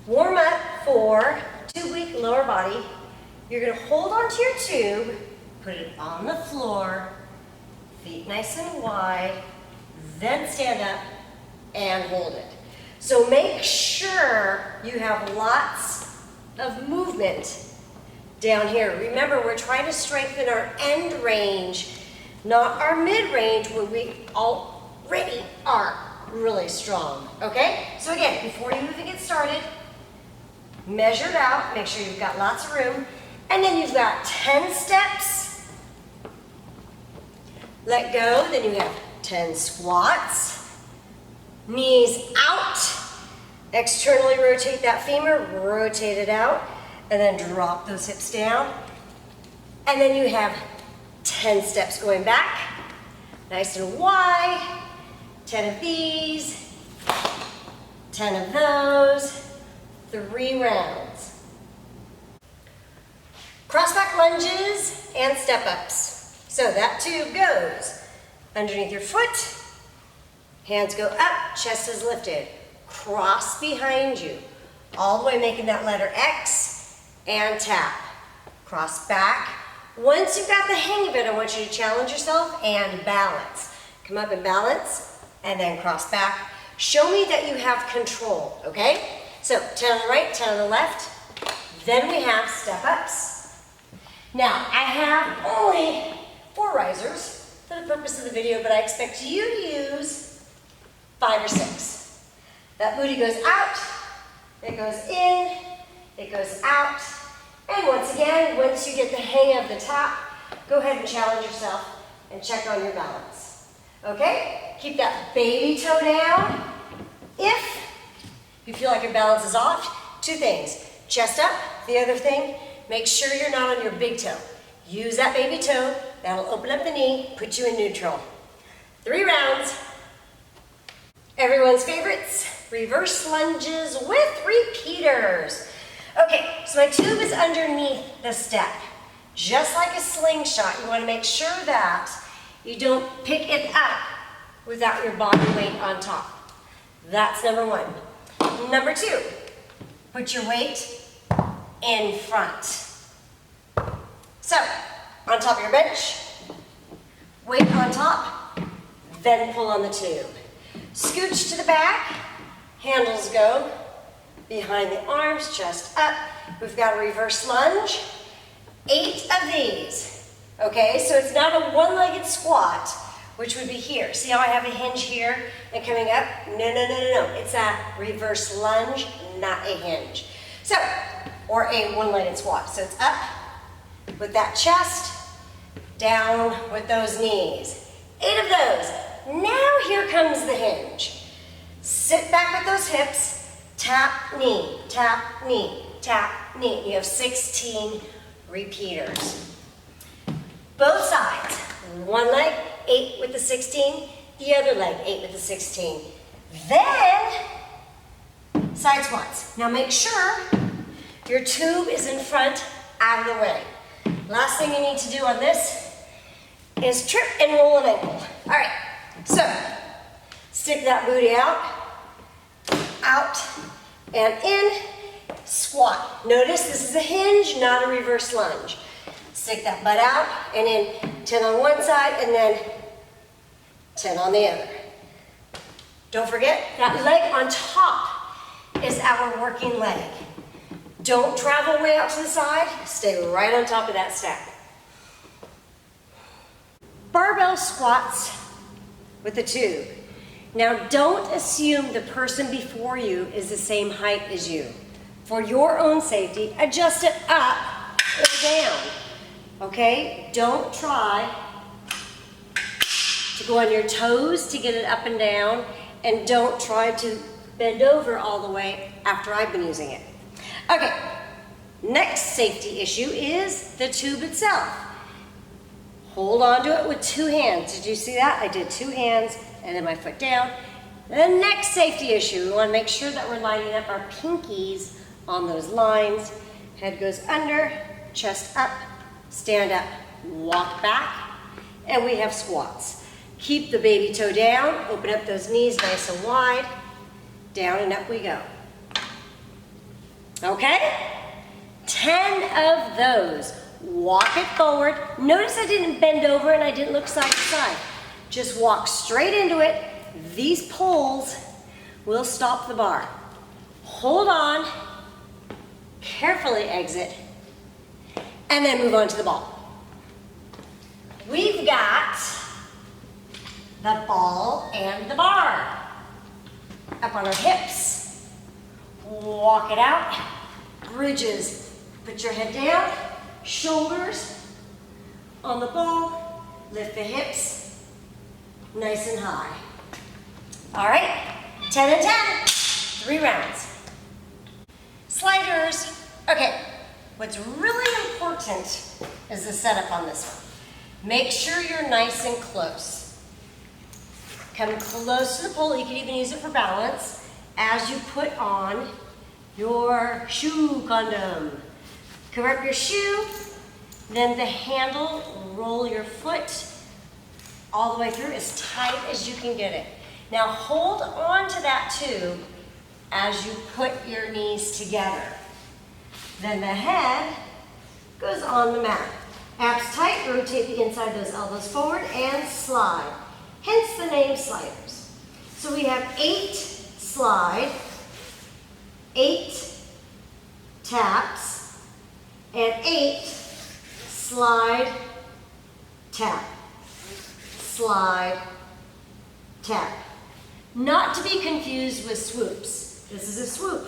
Warm up for 2-week lower body. You're gonna hold onto your tube, put it on the floor, feet nice and wide, then stand up and hold it. So make sure you have lots of movement down here. Remember, we're trying to strengthen our end range, not our mid-range where we already are really strong, okay? So again, before you even get started, measure it out, make sure you've got lots of room, and then you've got 10 steps. Let go, then you have 10 squats. Knees out. Externally rotate that femur, rotate it out, and then drop those hips down. And then you have 10 steps going back, nice and wide. 10 of these, 10 of those, 3 rounds. Cross-back lunges and step-ups. So that tube goes underneath your foot, hands go up, chest is lifted, cross behind you, all the way making that letter X, and tap. Cross back. Once you've got the hang of it, I want you to challenge yourself and balance. Come up and balance, and then cross back. Show me that you have control, okay? So 10 on the right, 10 on the left. Then we have step-ups. Now, I have only 4 risers for the purpose of the video, but I expect you to use 5 or 6. That booty goes out, it goes in, it goes out. And once again, once you get the hang of the tap, go ahead and challenge yourself and check on your balance. Okay? Keep that baby toe down. If you feel like your balance is off, 2 things. Chest up. The other thing, make sure you're not on your big toe. Use that baby toe. That'll open up the knee, put you in neutral. 3 rounds. Everyone's favorites, reverse lunges with repeaters. Okay, so my tube is underneath the step. Just like a slingshot, you want to make sure that you don't pick it up without your body weight on top. That's number 1. Number 2, put your weight in front. So, on top of your bench, weight on top, then pull on the tube. Scooch to the back, handles go behind the arms, chest up. We've got a reverse lunge. 8 of these, okay? So it's not a one-legged squat, which would be here. See how I have a hinge here and coming up? No. It's a reverse lunge, not a hinge. So, or a one-legged squat. So it's up with that chest, down with those knees. 8 of those. Now here comes the hinge. Sit back with those hips, tap, knee, tap, knee, tap, knee. You have 16 repeaters. Both sides. One leg, 8 with the 16. The other leg, 8 with the 16. Then, side squats. Now make sure your tube is in front, out of the way. Last thing you need to do on this is trip and roll an ankle. All right, so stick that booty out, and in, squat. Notice this is a hinge, not a reverse lunge. Stick that butt out, and in 10 on one side, and then 10 on the other. Don't forget, that leg on top is our working leg. Don't travel way out to the side, stay right on top of that stack. Barbell squats with the tube. Now don't assume the person before you is the same height as you. For your own safety, adjust it up or down, okay? Don't try to go on your toes to get it up and down, and don't try to bend over all the way after I've been using it. Okay, next safety issue is the tube itself. Hold on to it with 2 hands. Did you see that? I did 2 hands and then my foot down. The next safety issue, we want to make sure that we're lining up our pinkies on those lines. Head goes under, chest up, stand up, walk back, and we have squats. Keep the baby toe down, open up those knees nice and wide, down and up we go. Okay? 10 of those. Walk it forward. Notice I didn't bend over and I didn't look side to side. Just walk straight into it. These pulls will stop the bar. Hold on, carefully exit, and then move on to the ball. We've got the ball and the bar up on our hips. Walk it out, bridges. Put your head down, shoulders on the ball, lift the hips, nice and high. All right, 10 and 10, 3 rounds. Sliders. Okay, what's really important is the setup on this one. Make sure you're nice and close. Come close to the pole. You can even use it for balance as you put on your shoe condom. Cover up your shoe, then the handle, roll your foot all the way through as tight as you can get it. Now hold on to that tube as you put your knees together. Then the head goes on the mat. Abs tight, rotate the inside of those elbows forward and slide. Hence the name sliders. So we have 8 slide, 8 taps, and 8 slide, tap, slide, tap. Not to be confused with swoops. This is a swoop.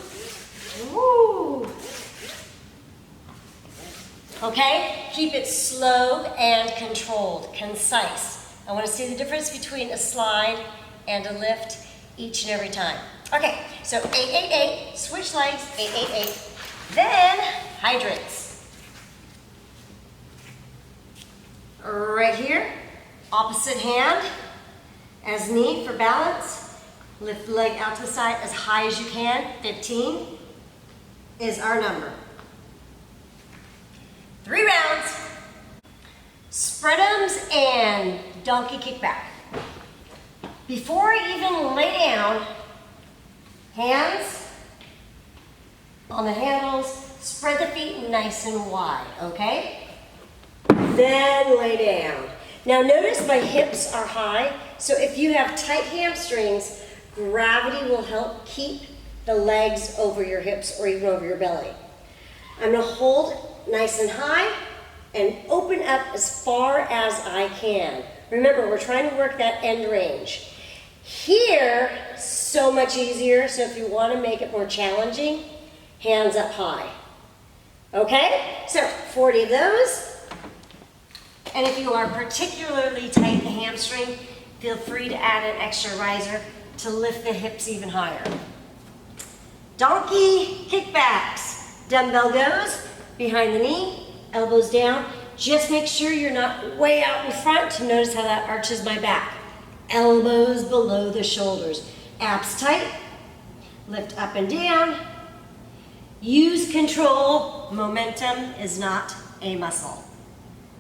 Woo! Okay? Keep it slow and controlled, concise. I want to see the difference between a slide and a lift each and every time. Okay, so 8, 8, 8, switch legs, 8, 8, 8. Then, hydrants. Right here, opposite hand as knee for balance. Lift the leg out to the side as high as you can. 15 is our number. 3 rounds. Spreadums and donkey kickback. Before I even lay down, hands on the handles, spread the feet nice and wide, okay? Then lay down. Now notice my hips are high, so if you have tight hamstrings, gravity will help keep the legs over your hips or even over your belly. I'm gonna hold nice and high and open up as far as I can. Remember, we're trying to work that end range. Here, so much easier, so if you wanna make it more challenging, hands up high. Okay, so 40 of those. And if you are particularly tight in the hamstring, feel free to add an extra riser to lift the hips even higher. Donkey kickbacks. Dumbbell goes behind the knee, elbows down. Just make sure you're not way out in front. Notice how that arches my back. Elbows below the shoulders. Abs tight. Lift up and down. Use control. Momentum is not a muscle.